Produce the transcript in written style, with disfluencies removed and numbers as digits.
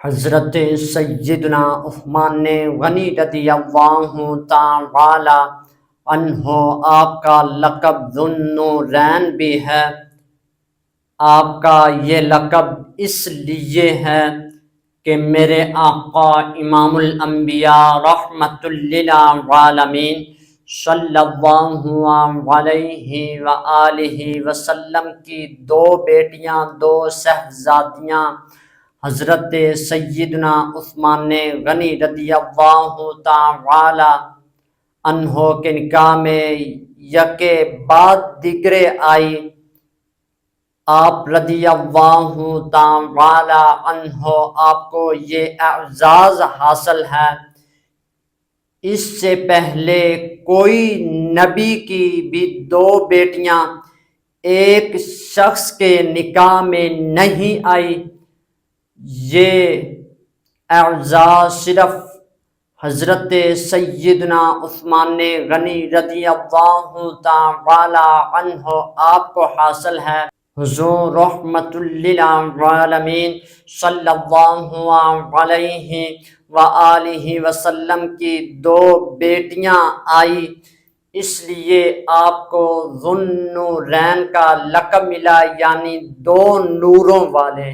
حضرت سیدنا عثمان غنی رضی اللہ تعالی عنہ، آپ کا لقب ذو النورین بھی ہے۔ آپ کا یہ لقب اس لیے ہے کہ میرے آقا امام الانبیاء رحمۃ للعالمین صلی اللہ علیہ وآلہ وسلم کی دو بیٹیاں، دو صاحبزادیاں حضرت سیدنا عثمان غنی رضی اللہ تعالی عنہ کے نکاح میں یکے بعد دیگرے آئی۔ آپ رضی اللہ تعالی عنہ آپ کو یہ اعزاز حاصل ہے۔ اس سے پہلے کوئی نبی کی بھی دو بیٹیاں ایک شخص کے نکاح میں نہیں آئی۔ یہ اعزاز صرف حضرت سیدنا عثمان غنی رضی اللہ تعالی عنہ آپ کو حاصل ہے۔ حضور رحمۃ للعالمین صلی اللہ علیہ وآلہ وسلم کی دو بیٹیاں آئی، اس لیے آپ کو ذو النورین کا لقب ملا، یعنی دو نوروں والے۔